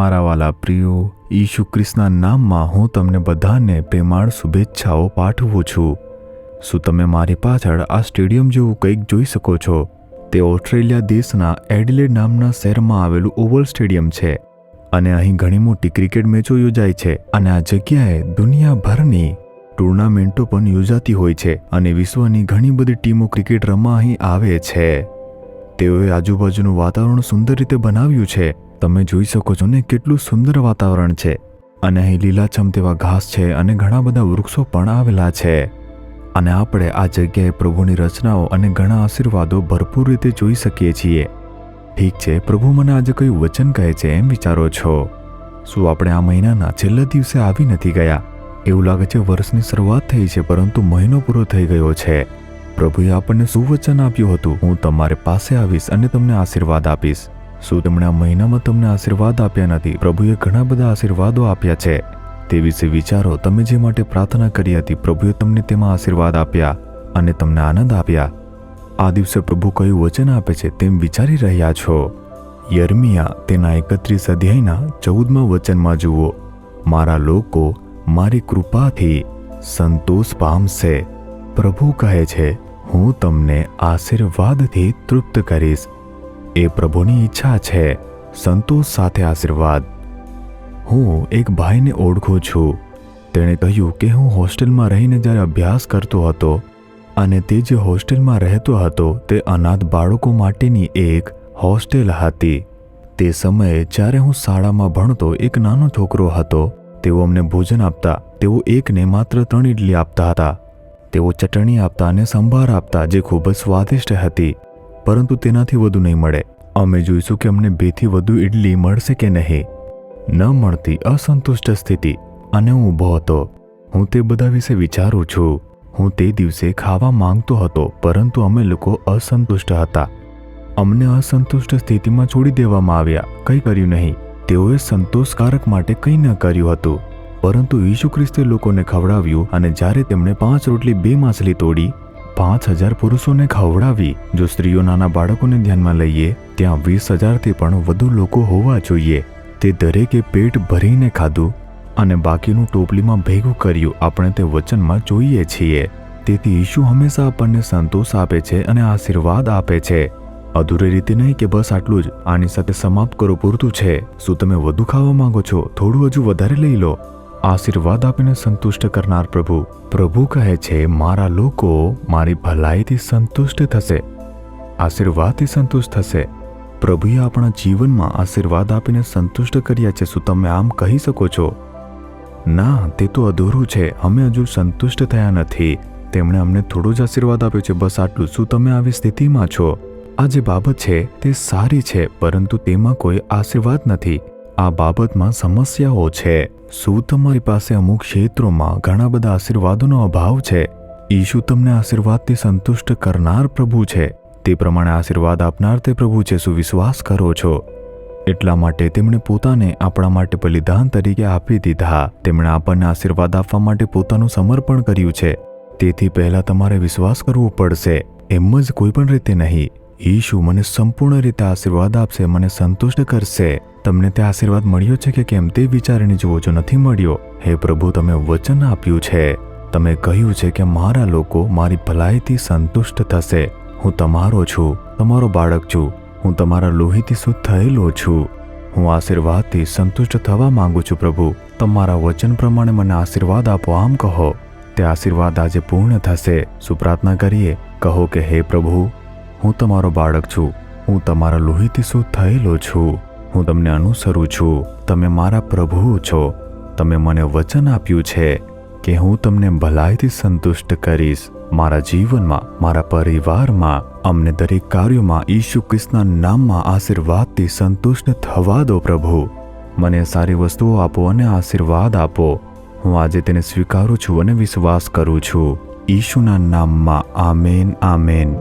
મારા વાલા પ્રિયો, ઈસુ ખ્રિસ્તના નામમાં હું તમને બધાને પ્રેમાળ શુભેચ્છાઓ પાઠવું છું. શું તમે મારી પાછળ આ સ્ટેડિયમ જેવું કંઈક જોઈ શકો છો? તે ઓસ્ટ્રેલિયા દેશના એડિલેડ નામના શહેરમાં આવેલું ઓવલ સ્ટેડિયમ છે અને અહીં ઘણી મોટી ક્રિકેટ મેચો યોજાય છે અને આ જગ્યાએ દુનિયાભરની ટુર્નામેન્ટો પણ યોજાતી હોય છે અને વિશ્વની ઘણી બધી ટીમો ક્રિકેટ રમવા અહીં આવે છે. તેઓએ આજુબાજુનું વાતાવરણ સુંદર રીતે બનાવ્યું છે. તમે જોઈ શકો છો ને કેટલું સુંદર વાતાવરણ છે અને અહીં લીલાછમ તેવા ઘાસ છે અને ઘણા બધા વૃક્ષો પણ આવેલા છે અને આપણે આ જગ્યાએ પ્રભુની રચનાઓ અને ઘણા આશીર્વાદો ભરપૂર રીતે જોઈ શકીએ છીએ. ઠીક છે, પ્રભુ મને આજે કયું વચન કહે છે એમ વિચારો છો? શું આપણે આ મહિનાના છેલ્લા દિવસે આવી નથી ગયા? એવું લાગે છે વર્ષની શરૂઆત થઈ છે પરંતુ મહિનો પૂરો થઈ ગયો છે. પ્રભુએ આપણને શું વચન આપ્યું હતું? હું તમારી પાસે આવીશ અને તમને આશીર્વાદ આપીશ. શું તેમણે આ મહિનામાં તમને આશીર્વાદ આપ્યા નથી? પ્રભુએ ઘણા બધા આશીર્વાદો આપ્યા છે. તે વિશે વિચારો. તમે જે માટે પ્રાર્થના કરી હતી, પ્રભુએ તમને તેમાં આશીર્વાદ આપ્યા અને તમને આનંદ આપ્યા. આ દિવસે પ્રભુ કયું વચન આપે છે તેમ વિચારી રહ્યા છો? યર્મિયા તેના 31 અધ્યાયના 14મા વચનમાં જુઓ, મારા લોકો મારી કૃપાથી સંતોષ પામશે. પ્રભુ કહે છે, હું તમને આશીર્વાદથી તૃપ્ત કરીશ. એ પ્રભુની ઈચ્છા છે, સંતોષ સાથે આશીર્વાદ. હું એક ભાઈને ઓળખું છું. તેણે કહ્યું કે હું હોસ્ટેલમાં રહીને જ્યારે અભ્યાસ કરતો હતો અને તે જે હોસ્ટેલમાં રહેતો હતો તે અનાથ બાળકો માટેની એક હોસ્ટેલ હતી. તે સમયે જ્યારે હું શાળામાં ભણતો એક નાનો છોકરો હતો. તેઓ અમને ભોજન આપતા. તેઓ એકને માત્ર 3 ઇડલી આપતા હતા. તેઓ ચટણી આપતા અને સંભાર આપતા જે ખૂબ જ સ્વાદિષ્ટ હતી, પરંતુ તેનાથી વધુ નહીં મળે. અમે જોઈશું કે અમને 2 થી વધુ ઇડલી મળશે કે નહીં. ન મળતી અસંતુષ્ટ સ્થિતિ અને હું ઊભો હતો. હું તે બધા વિશે વિચારું છું. હું તે દિવસે ખાવા માંગતો હતો પરંતુ અમે લોકો અસંતુષ્ટ હતા. અમને અસંતુષ્ટ સ્થિતિમાં છોડી દેવામાં આવ્યા. કંઈ કર્યું નહીં. તેઓએ સંતોષકારક માટે કંઈ ન કર્યું હતું, પરંતુ ઈસુ ખ્રિસ્તે લોકોને ખવડાવ્યું અને જ્યારે તેમણે 5 રોટલી 2 માછલી તોડી 5000 પુરુષોને ખવડાવી. જો સ્ત્રીઓ નાના બાળકોને ધ્યાનમાં લઈએ, ત્યાં 20,000થી પણ વધુ લોકો હોવા જોઈએ. તે દરેકે પેટ ભરીને ખાધું અને બાકીનું ટોપલીમાં ભેગું કર્યું. આપણે તે વચનમાં જોઈએ છીએ. તેથી ઈસુ હંમેશા આપણને સંતોષ આપે છે અને આશીર્વાદ આપે છે. અધૂરી રીતે નહીં કે બસ આટલું જ, આની સાથે સમાપ્ત કરો, પૂરતું છે. શું તમે વધુ ખાવા માંગો છો? થોડું હજુ વધારે લઈ લો. આશીર્વાદ આપીને સંતુષ્ટ કરનાર પ્રભુ કહે છે, મારા લોકો મારી ભલાઈથી સંતુષ્ટ થશે, આશીર્વાદથી સંતુષ્ટ થશે. પ્રભુએ આપણા જીવનમાં આશીર્વાદ આપીને સંતુષ્ટ કર્યા છે. શું તમે આમ કહી શકો છો? ના, તે તો અધૂરું છે. અમે હજુ સંતુષ્ટ થયા નથી. તેમણે અમને થોડો જ આશીર્વાદ આપ્યો છે, બસ આટલું. શું તમે આવી સ્થિતિમાં છો? આ જે બાબત છે તે સારી છે, પરંતુ તેમાં કોઈ આશીર્વાદ નથી. આ બાબતમાં સમસ્યાઓ છે. શું તમારી પાસે અમુક ક્ષેત્રોમાં ઘણા બધા આશીર્વાદોનો અભાવ છે? ઈસુ તમને આશીર્વાદથી સંતુષ્ટ કરનાર પ્રભુ છે. તે પ્રમાણે આશીર્વાદ આપનાર તે પ્રભુ છે. શું વિશ્વાસ કરો છો? એટલા માટે તેમણે પોતાને આપણા માટે બલિદાન તરીકે આપી દીધા. તેમણે આપણને આશીર્વાદ આપવા માટે પોતાનું સમર્પણ કર્યું છે. તેથી પહેલા તમારે વિશ્વાસ કરવો પડશે, એમ જ કોઈ પણ રીતે નહીં. ઈસુ મને સંપૂર્ણ રીતે આશીર્વાદ આપશે, મને સંતુષ્ટ કરશે. તમને તે આશીર્વાદ મળ્યો છે કે કેમ તે વિચારીને જુઓ. જો નથી મળ્યો, હે પ્રભુ, તમે વચન આપ્યું છે, તમે કહ્યું છે કે મારા લોકો મારી ભલાઈથી સંતુષ્ટ થશે. હું તમારો છું, તમારો બાળક છું. હું તમારા લોહીથી શુદ્ધ થયેલો છું. હું આશીર્વાદથી સંતુષ્ટ થવા માંગુ છું. પ્રભુ, તમારા વચન પ્રમાણે મને આશીર્વાદ આપો. આમ કહો. તે આશીર્વાદ આજે પૂર્ણ થશે. શું પ્રાર્થના કરીએ? કહો કે હે પ્રભુ, હું તમારો બાળક છું. હું તમારા લોહીથી શુદ્ધ થયેલો છું. હું તમને અનુસરું છું. તમે મારા પ્રભુ છો. તમે મને વચન આપ્યું છે કે હું તમને ભલાઈથી સંતુષ્ટ કરીશ. મારા જીવનમાં, મારા પરિવારમાં, અમને દરેક કાર્યોમાં ઈસુ ખ્રિસ્તના નામમાં આશીર્વાદથી સંતુષ્ટ થવા દો. પ્રભુ, મને સારી વસ્તુઓ આપો અને આશીર્વાદ આપો. હું આજે તેને સ્વીકારું છું અને વિશ્વાસ કરું છું. ઈસુના નામમાં. Amen, amen.